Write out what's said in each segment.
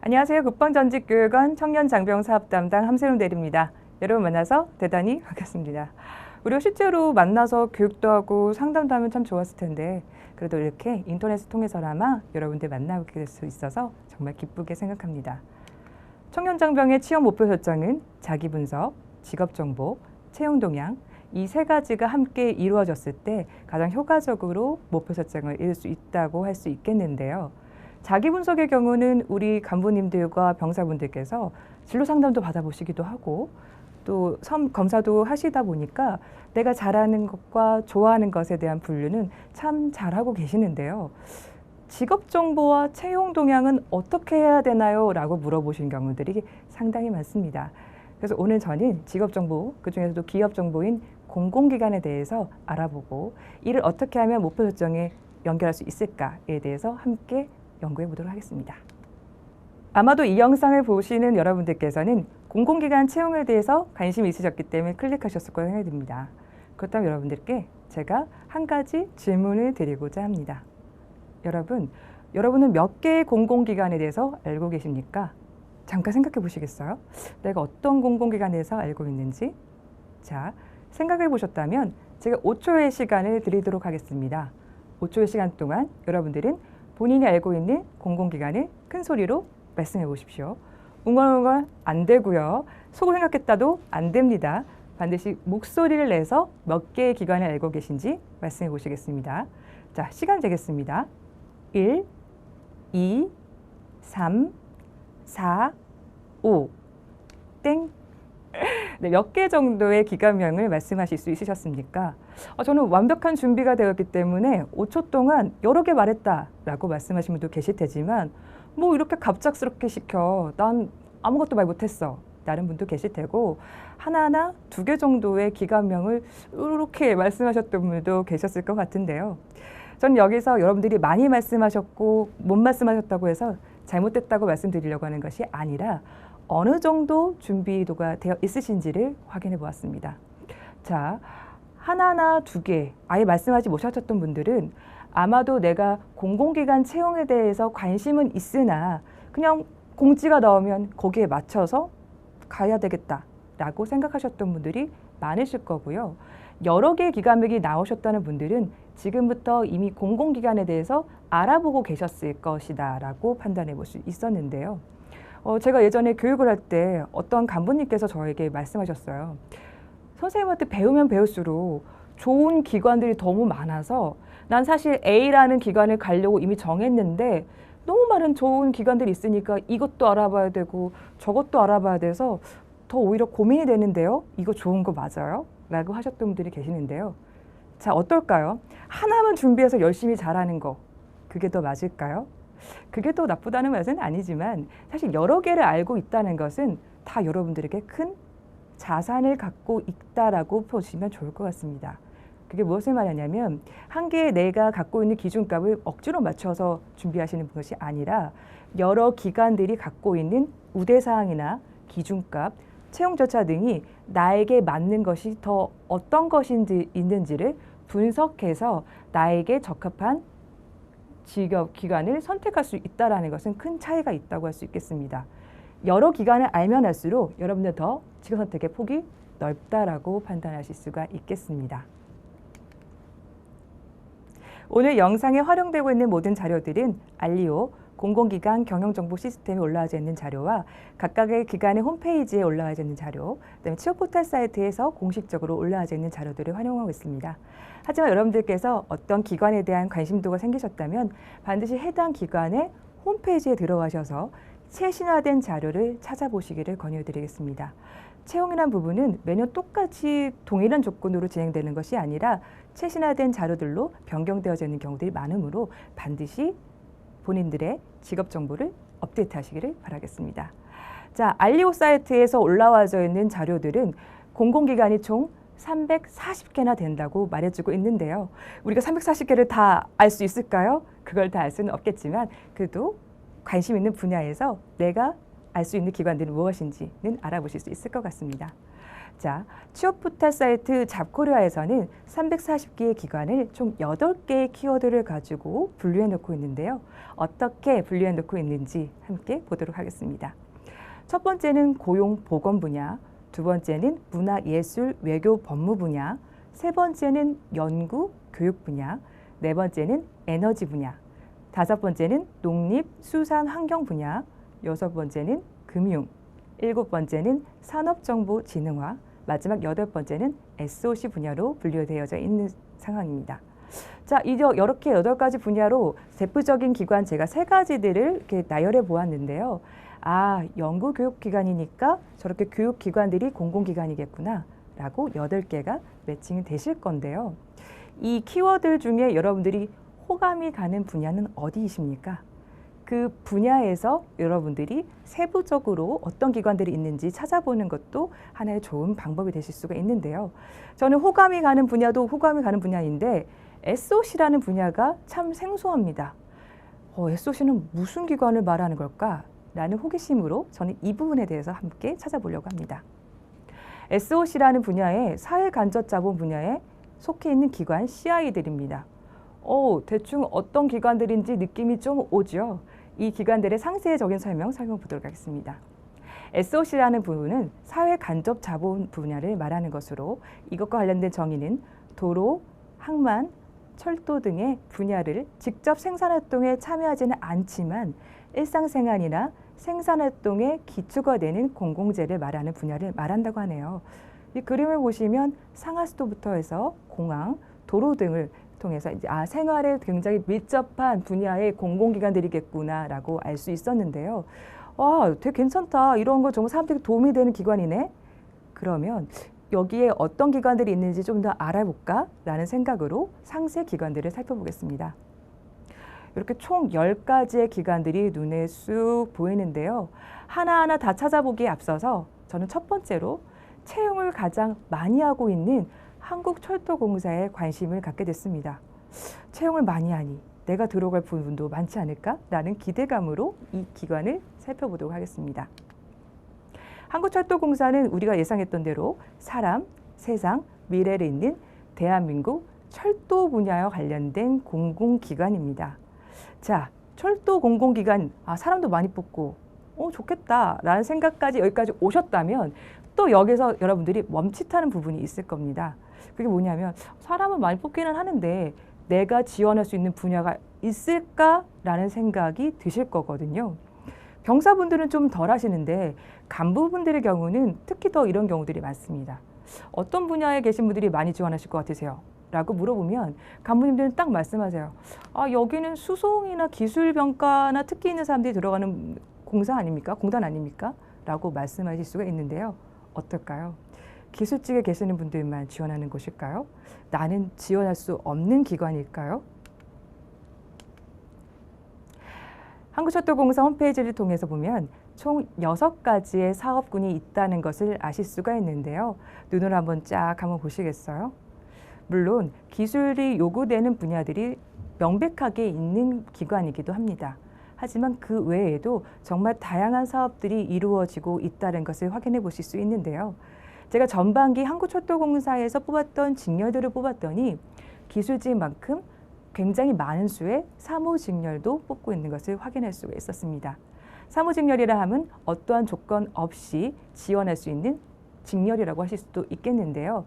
안녕하세요. 국방전직교육원 청년장병사업담당 함세롬 대리입니다. 여러분 만나서 대단히 반갑습니다. 우리가 실제로 만나서 교육도 하고 상담도 하면 참 좋았을 텐데 그래도 이렇게 인터넷을 통해서나마 여러분들 만나게 될 수 있어서 정말 기쁘게 생각합니다. 청년장병의 취업 목표 설정은 자기분석, 직업정보, 채용동향 이 세 가지가 함께 이루어졌을 때 가장 효과적으로 목표 설정을 이룰 수 있다고 할 수 있겠는데요. 자기 분석의 경우는 우리 간부님들과 병사분들께서 진로 상담도 받아보시기도 하고 또 검사도 하시다 보니까 내가 잘하는 것과 좋아하는 것에 대한 분류는 참 잘하고 계시는데요. 직업 정보와 채용 동향은 어떻게 해야 되나요? 라고 물어보신 경우들이 상당히 많습니다. 그래서 오늘 저는 직업 정보, 그중에서도 기업 정보인 공공기관에 대해서 알아보고 이를 어떻게 하면 목표 설정에 연결할 수 있을까에 대해서 함께 연구해 보도록 하겠습니다. 아마도 이 영상을 보시는 여러분들께서는 공공기관 채용에 대해서 관심이 있으셨기 때문에 클릭하셨을 거라 생각이 듭니다. 그렇다면 여러분들께 제가 한 가지 질문을 드리고자 합니다. 여러분은 몇 개의 공공기관에 대해서 알고 계십니까? 잠깐 생각해 보시겠어요? 내가 어떤 공공기관에서 알고 있는지? 자, 생각해 보셨다면 제가 5초의 시간을 드리도록 하겠습니다. 5초의 시간 동안 여러분들은 본인이 알고 있는 공공기관을 큰 소리로 말씀해 보십시오. 웅얼웅얼 안 되고요. 속으로 생각했다도 안 됩니다. 반드시 목소리를 내서 몇 개의 기관을 알고 계신지 말씀해 보시겠습니다. 자, 시간 재겠습니다. 1, 2, 3, 4, 5, 땡. 네, 몇 개 정도의 기관명을 말씀하실 수 있으셨습니까? 저는 완벽한 준비가 되었기 때문에 5초 동안 여러 개 말했다라고 말씀하신 분도 계실 테지만 뭐 이렇게 갑작스럽게 시켜 난 아무것도 말 못했어 다른 분도 계실 테고 하나하나 2개 정도의 기관명을 이렇게 말씀하셨던 분도 계셨을 것 같은데요. 저는 여기서 여러분들이 많이 말씀하셨고 못 말씀하셨다고 해서 잘못됐다고 말씀드리려고 하는 것이 아니라 어느 정도 준비도가 되어 있으신지를 확인해 보았습니다. 자, 하나나 2개 아예 말씀하지 못하셨던 분들은 아마도 내가 공공기관 채용에 대해서 관심은 있으나 그냥 공지가 나오면 거기에 맞춰서 가야 되겠다라고 생각하셨던 분들이 많으실 거고요. 여러 개의 기관명이 나오셨다는 분들은 지금부터 이미 공공기관에 대해서 알아보고 계셨을 것이다라고 판단해 볼 수 있었는데요. 제가 예전에 교육을 할 때 어떤 간부님께서 저에게 말씀하셨어요. 선생님한테 배우면 배울수록 좋은 기관들이 너무 많아서 난 사실 A라는 기관을 가려고 이미 정했는데 너무 많은 좋은 기관들이 있으니까 이것도 알아봐야 되고 저것도 알아봐야 돼서 더 오히려 고민이 되는데요. 이거 좋은 거 맞아요? 라고 하셨던 분들이 계시는데요. 자, 어떨까요? 하나만 준비해서 열심히 잘하는 거 그게 더 맞을까요? 그게 더 나쁘다는 말은 아니지만 사실 여러 개를 알고 있다는 것은 다 여러분들에게 큰 자산을 갖고 있다라고 보시면 좋을 것 같습니다. 그게 무엇을 말하냐면 한 개의 내가 갖고 있는 기준값을 억지로 맞춰서 준비하시는 것이 아니라 여러 기관들이 갖고 있는 우대사항이나 기준값, 채용 절차 등이 나에게 맞는 것이 더 어떤 것인지 있는지를 분석해서 나에게 적합한 직업 기관을 선택할 수 있다는 것은 큰 차이가 있다고 할 수 있겠습니다. 여러 기관을 알면 할수록 여러분들 더 직업 선택의 폭이 넓다라고 판단하실 수가 있겠습니다. 오늘 영상에 활용되고 있는 모든 자료들은 알리오 공공기관 경영정보 시스템에 올라와져 있는 자료와 각각의 기관의 홈페이지에 올라와져 있는 자료, 그다음에 취업 포털 사이트에서 공식적으로 올라와져 있는 자료들을 활용하고 있습니다. 하지만 여러분들께서 어떤 기관에 대한 관심도가 생기셨다면 반드시 해당 기관의 홈페이지에 들어가셔서 최신화된 자료를 찾아보시기를 권유드리겠습니다. 채용이란 부분은 매년 똑같이 동일한 조건으로 진행되는 것이 아니라 최신화된 자료들로 변경되어져 있는 경우들이 많으므로 반드시 본인들의 직업 정보를 업데이트 하시기를 바라겠습니다. 자, 알리오 사이트에서 올라와져 있는 자료들은 공공기관이 총 340개나 된다고 말해주고 있는데요. 우리가 340개를 다 알 수 있을까요? 그걸 다 알 수는 없겠지만 그래도 관심 있는 분야에서 내가 알 수 있는 기관들은 무엇인지는 알아보실 수 있을 것 같습니다. 자, 취업 포털 사이트 잡코리아에서는 340개의 기관을 총 8개의 키워드를 가지고 분류해 놓고 있는데요. 어떻게 분류해 놓고 있는지 함께 보도록 하겠습니다. 첫 번째는 고용 보건 분야, 두 번째는 문화 예술 외교 법무 분야, 세 번째는 연구 교육 분야, 네 번째는 에너지 분야, 다섯 번째는 농립 수산 환경 분야, 여섯 번째는 금융, 일곱 번째는 산업정보진흥화, 마지막 여덟 번째는 SOC 분야로 분류되어져 있는 상황입니다. 자, 이렇게 8가지 분야로 대표적인 기관 제가 3가지들을 이렇게 나열해 보았는데요. 아, 연구교육기관이니까 저렇게 교육기관들이 공공기관이겠구나 라고 8개가 매칭이 되실 건데요. 이 키워드 중에 여러분들이 호감이 가는 분야는 어디이십니까? 그 분야에서 여러분들이 세부적으로 어떤 기관들이 있는지 찾아보는 것도 하나의 좋은 방법이 되실 수가 있는데요. 저는 호감이 가는 분야도 호감이 가는 분야인데 SOC라는 분야가 참 생소합니다. SOC는 무슨 기관을 말하는 걸까? 라는 호기심으로 저는 이 부분에 대해서 함께 찾아보려고 합니다. SOC라는 분야의 사회간접자본 분야에 속해 있는 기관 CI들입니다. 대충 어떤 기관들인지 느낌이 좀 오죠. 이 기관들의 상세적인 설명 살펴보도록 하겠습니다. SOC라는 부분은 사회간접자본 분야를 말하는 것으로 이것과 관련된 정의는 도로, 항만, 철도 등의 분야를 직접 생산활동에 참여하지는 않지만 일상생활이나 생산활동의 기초가 되는 공공재를 말하는 분야를 말한다고 하네요. 이 그림을 보시면 상하수도부터 해서 공항, 도로 등을 통해서 이제 생활에 굉장히 밀접한 분야의 공공기관들이겠구나라고 알 수 있었는데요. 와, 되게 괜찮다. 이런 거 정말 사람들에게 도움이 되는 기관이네. 그러면 여기에 어떤 기관들이 있는지 좀 더 알아볼까라는 생각으로 상세 기관들을 살펴보겠습니다. 이렇게 총 10가지의 기관들이 눈에 쑥 보이는데요. 하나하나 다 찾아보기에 앞서서 저는 첫 번째로 채용을 가장 많이 하고 있는 한국철도공사에 관심을 갖게 됐습니다. 채용을 많이 하니 내가 들어갈 부분도 많지 않을까라는 기대감으로 이 기관을 살펴보도록 하겠습니다. 한국철도공사는 우리가 예상했던 대로 사람, 세상, 미래를 잇는 대한민국 철도 분야와 관련된 공공기관입니다. 자, 철도 공공기관, 사람도 많이 뽑고 좋겠다라는 생각까지 여기까지 오셨다면 또 여기서 여러분들이 멈칫하는 부분이 있을 겁니다. 그게 뭐냐면 사람은 많이 뽑기는 하는데 내가 지원할 수 있는 분야가 있을까라는 생각이 드실 거거든요. 병사분들은 좀 덜 하시는데 간부분들의 경우는 특히 더 이런 경우들이 많습니다. 어떤 분야에 계신 분들이 많이 지원하실 것 같으세요? 라고 물어보면 간부님들은 딱 말씀하세요. 여기는 수송이나 기술병과나 특기 있는 사람들이 들어가는 공사 아닙니까? 공단 아닙니까? 라고 말씀하실 수가 있는데요. 어떨까요? 기술직에 계시는 분들만 지원하는 곳일까요? 나는 지원할 수 없는 기관일까요? 한국철도공사 홈페이지를 통해서 보면 총 6가지의 사업군이 있다는 것을 아실 수가 있는데요. 눈으로 한번 쫙 한번 보시겠어요? 물론 기술이 요구되는 분야들이 명백하게 있는 기관이기도 합니다. 하지만 그 외에도 정말 다양한 사업들이 이루어지고 있다는 것을 확인해 보실 수 있는데요. 제가 전반기 한국철도공사에서 뽑았던 직렬들을 뽑았더니 기술직만큼 굉장히 많은 수의 사무직렬도 뽑고 있는 것을 확인할 수가 있었습니다. 사무직렬이라 하면 어떠한 조건 없이 지원할 수 있는 직렬이라고 하실 수도 있겠는데요.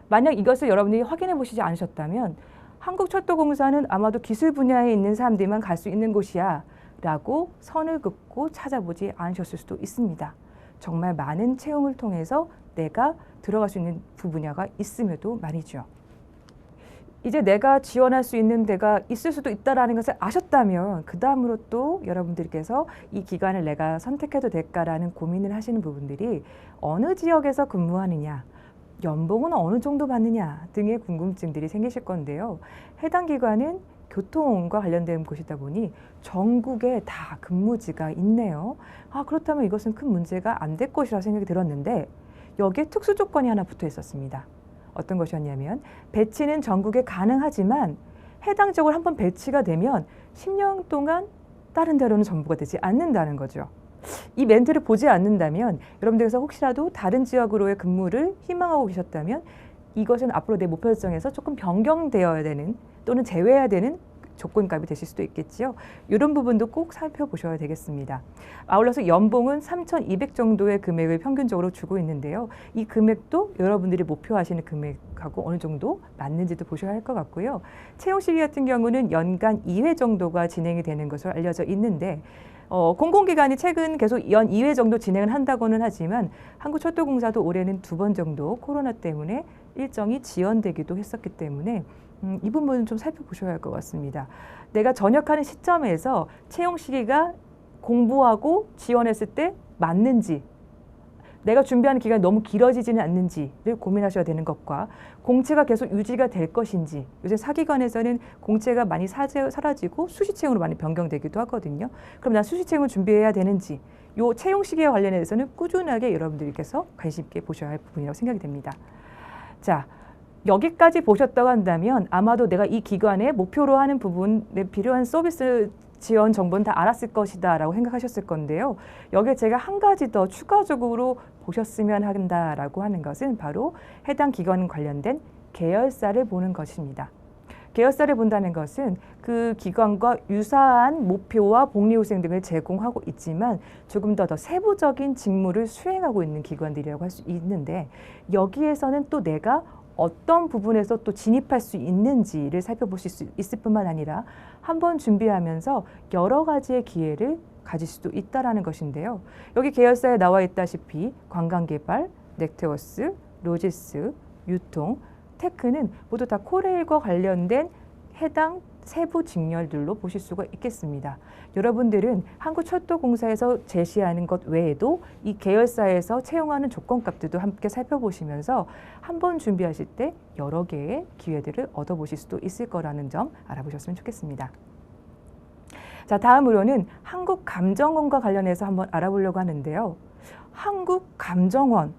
만약 이것을 여러분들이 확인해 보시지 않으셨다면 한국철도공사는 아마도 기술 분야에 있는 사람들만 갈 수 있는 곳이야 라고 선을 긋고 찾아보지 않으셨을 수도 있습니다. 정말 많은 채용을 통해서 내가 들어갈 수 있는 분야가 있음에도 말이죠. 이제 내가 지원할 수 있는 데가 있을 수도 있다는 것을 아셨다면 그 다음으로 또 여러분들께서 이 기관을 내가 선택해도 될까라는 고민을 하시는 부분들이 어느 지역에서 근무하느냐, 연봉은 어느 정도 받느냐 등의 궁금증들이 생기실 건데요. 해당 기관은 교통과 관련된 곳이다 보니 전국에 다 근무지가 있네요. 그렇다면 이것은 큰 문제가 안 될 것이라 생각이 들었는데 여기에 특수 조건이 하나 붙어 있었습니다. 어떤 것이었냐면 배치는 전국에 가능하지만 해당 지역을 한번 배치가 되면 10년 동안 다른 데로는 전부가 되지 않는다는 거죠. 이 멘트를 보지 않는다면 여러분들께서 혹시라도 다른 지역으로의 근무를 희망하고 계셨다면 이것은 앞으로 내 목표 설정에서 조금 변경되어야 되는 또는 제외해야 되는 조건값이 되실 수도 있겠지요. 이런 부분도 꼭 살펴보셔야 되겠습니다. 아울러서 연봉은 3,200 정도의 금액을 평균적으로 주고 있는데요. 이 금액도 여러분들이 목표하시는 금액하고 어느 정도 맞는지도 보셔야 할 것 같고요. 채용 시기 같은 경우는 연간 2회 정도가 진행이 되는 것으로 알려져 있는데 공공기관이 최근 계속 연 2회 정도 진행을 한다고는 하지만 한국철도공사도 올해는 2번 정도 코로나 때문에 일정이 지연되기도 했었기 때문에 이 부분은 좀 살펴보셔야 할 것 같습니다. 내가 전역하는 시점에서 채용 시기가 공부하고 지원했을 때 맞는지, 내가 준비하는 기간이 너무 길어지지는 않는지를 고민하셔야 되는 것과 공채가 계속 유지가 될 것인지, 요새 사기관에서는 공채가 많이 사라지고 수시채용으로 많이 변경되기도 하거든요. 그럼 난 수시채용을 준비해야 되는지, 요 채용 시기와 관련해서는 꾸준하게 여러분들께서 관심 있게 보셔야 할 부분이라고 생각이 됩니다. 자, 여기까지 보셨다고 한다면 아마도 내가 이 기관에 목표로 하는 부분에 필요한 서비스 지원 정보는 다 알았을 것이다 라고 생각하셨을 건데요. 여기에 제가 한 가지 더 추가적으로 보셨으면 한다라고 하는 것은 바로 해당 기관 관련된 계열사를 보는 것입니다. 계열사를 본다는 것은 그 기관과 유사한 목표와 복리후생 등을 제공하고 있지만 조금 더 세부적인 직무를 수행하고 있는 기관들이라고 할 수 있는데 여기에서는 또 내가 어떤 부분에서 또 진입할 수 있는지를 살펴보실 수 있을 뿐만 아니라 한번 준비하면서 여러 가지의 기회를 가질 수도 있다는 것인데요. 여기 계열사에 나와 있다시피 관광개발, 넥테워스, 로지스, 유통, 테크는 모두 다 코레일과 관련된 해당 세부 직렬들로 보실 수가 있겠습니다. 여러분들은 한국철도공사에서 제시하는 것 외에도 이 계열사에서 채용하는 조건값들도 함께 살펴보시면서 한번 준비하실 때 여러 개의 기회들을 얻어보실 수도 있을 거라는 점 알아보셨으면 좋겠습니다. 자, 다음으로는 한국감정원과 관련해서 한번 알아보려고 하는데요. 한국감정원,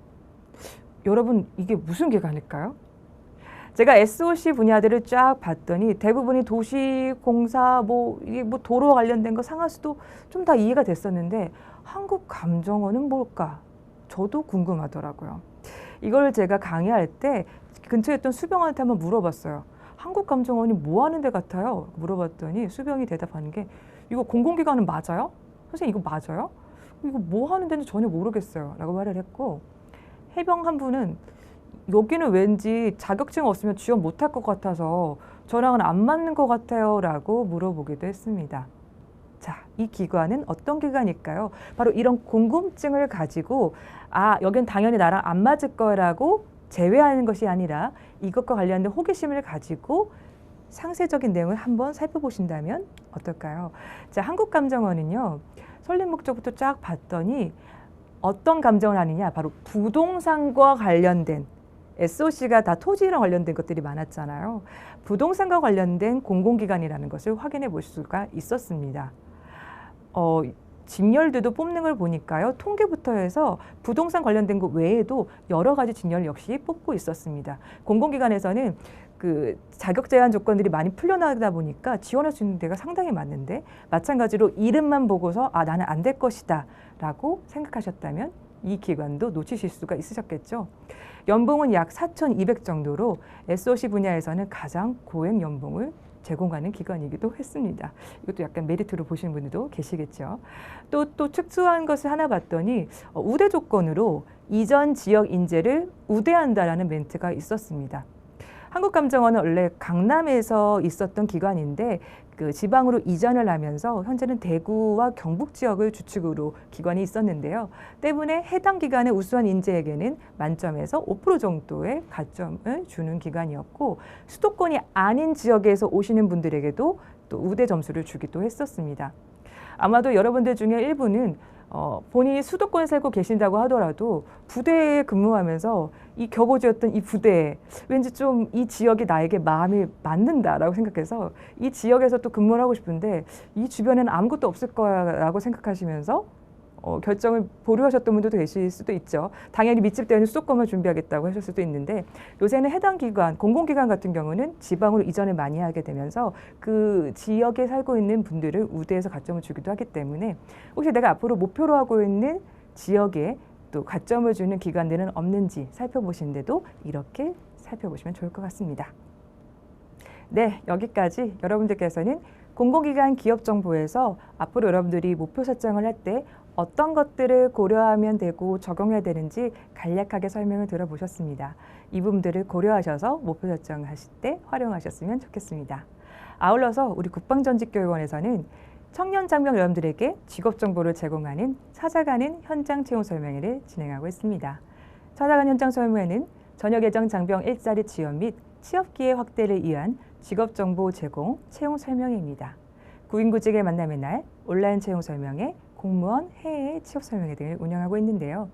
여러분 이게 무슨 기관일까요? 제가 SOC 분야들을 쫙 봤더니 대부분이 도시, 공사, 이게 도로 관련된 거 상하수도 좀 다 이해가 됐었는데 한국감정원은 뭘까? 저도 궁금하더라고요. 이걸 제가 강의할 때 근처에 있던 수병한테 한번 물어봤어요. 한국감정원이 뭐 하는 데 같아요? 물어봤더니 수병이 대답하는 게 이거 공공기관은 맞아요? 선생님 이거 맞아요? 이거 뭐 하는 데인지 전혀 모르겠어요. 라고 말을 했고 해병 한 분은 여기는 왠지 자격증 없으면 지원 못할 것 같아서 저랑은 안 맞는 것 같아요 라고 물어보기도 했습니다. 자, 이 기관은 어떤 기관일까요? 바로 이런 궁금증을 가지고 여긴 당연히 나랑 안 맞을 거라고 제외하는 것이 아니라 이것과 관련된 호기심을 가지고 상세적인 내용을 한번 살펴보신다면 어떨까요? 자, 한국감정원은요. 설립 목적부터 쫙 봤더니 어떤 감정을 하느냐? 바로 부동산과 관련된 SOC가 다 토지랑 관련된 것들이 많았잖아요. 부동산과 관련된 공공기관이라는 것을 확인해 볼 수가 있었습니다. 직렬들도 뽑는 걸 보니까요. 통계부터 해서 부동산 관련된 것 외에도 여러 가지 직렬 역시 뽑고 있었습니다. 공공기관에서는 그 자격 제한 조건들이 많이 풀려나다 보니까 지원할 수 있는 데가 상당히 많은데 마찬가지로 이름만 보고서 나는 안 될 것이다 라고 생각하셨다면 이 기관도 놓치실 수가 있으셨겠죠. 연봉은 약 4,200 정도로 SOC 분야에서는 가장 고액 연봉을 제공하는 기관이기도 했습니다. 이것도 약간 메리트로 보시는 분들도 계시겠죠. 또 특수한 것을 하나 봤더니 우대 조건으로 이전 지역 인재를 우대한다라는 멘트가 있었습니다. 한국감정원은 원래 강남에서 있었던 기관인데 그 지방으로 이전을 하면서 현재는 대구와 경북 지역을 주축으로 기관이 있었는데요. 때문에 해당 기관의 우수한 인재에게는 만점에서 5% 정도의 가점을 주는 기관이었고 수도권이 아닌 지역에서 오시는 분들에게도 또 우대 점수를 주기도 했었습니다. 아마도 여러분들 중에 일부는 본인이 수도권에 살고 계신다고 하더라도 부대에 근무하면서 이 격오지였던 이 부대에 왠지 좀 이 지역이 나에게 마음이 맞는다라고 생각해서 이 지역에서 또 근무를 하고 싶은데 이 주변에는 아무것도 없을 거라고 생각하시면서 결정을 보류하셨던 분도 계실 수도 있죠. 당연히 밀집되는 수도권만 준비하겠다고 하실 수도 있는데 요새는 해당 기관, 공공기관 같은 경우는 지방으로 이전을 많이 하게 되면서 그 지역에 살고 있는 분들을 우대해서 가점을 주기도 하기 때문에 혹시 내가 앞으로 목표로 하고 있는 지역에 또 가점을 주는 기관들은 없는지 살펴보시는데도 이렇게 살펴보시면 좋을 것 같습니다. 네, 여기까지 여러분들께서는 공공기관 기업정보에서 앞으로 여러분들이 목표 설정을 할 때 어떤 것들을 고려하면 되고 적용해야 되는지 간략하게 설명을 들어보셨습니다. 이 부분들을 고려하셔서 목표 설정하실 때 활용하셨으면 좋겠습니다. 아울러서 우리 국방전직교육원에서는 청년 장병 여러분들에게 직업 정보를 제공하는 찾아가는 현장 채용 설명회를 진행하고 있습니다. 찾아가는 현장 설명회는 전역 예정 장병 일자리 지원 및 취업 기회 확대를 위한 직업 정보 제공 채용 설명회입니다. 구인구직의 만남의 날, 온라인 채용 설명회, 공무원 해외 취업 설명회 등을 운영하고 있는데요.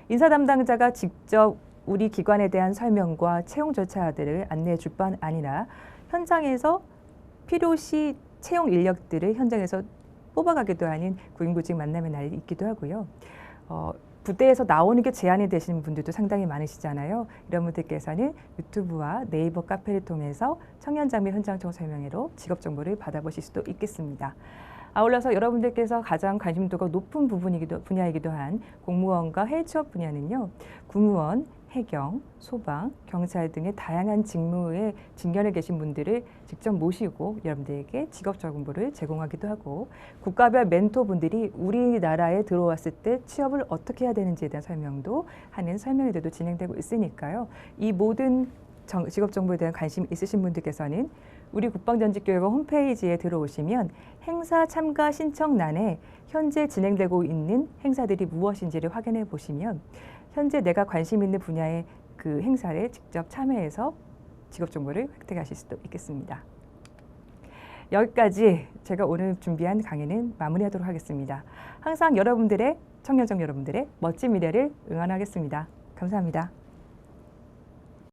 인사 담당자가 직접 우리 기관에 대한 설명과 채용 절차들을 안내해 줄 뿐 아니라 현장에서 필요시 채용 인력들을 현장에서 뽑아가기도 하는 구인구직 만남의 날이 있기도 하고요. 부대에서 나오는 게 제한이 되시는 분들도 상당히 많으시잖아요. 이런 분들께서는 유튜브와 네이버 카페를 통해서 청년장비 현장 채용 설명회로 직업 정보를 받아보실 수도 있겠습니다. 아울러서 여러분들께서 가장 관심도가 높은 분야이기도 한 공무원과 해외 취업 분야는요. 군무원, 해경, 소방, 경찰 등의 다양한 직무에 직면해 계신 분들을 직접 모시고 여러분들에게 직업 정보를 제공하기도 하고 국가별 멘토분들이 우리나라에 들어왔을 때 취업을 어떻게 해야 되는지에 대한 설명도 하는 설명회들도 진행되고 있으니까요. 이 모든 직업 정보에 대한 관심 있으신 분들께서는 우리 국방전직교육원 홈페이지에 들어오시면 행사 참가 신청란에 현재 진행되고 있는 행사들이 무엇인지를 확인해 보시면 현재 내가 관심 있는 분야의 그 행사에 직접 참여해서 직업 정보를 획득하실 수도 있겠습니다. 여기까지 제가 오늘 준비한 강의는 마무리하도록 하겠습니다. 항상 여러분들의 청년장 여러분들의 멋진 미래를 응원하겠습니다. 감사합니다.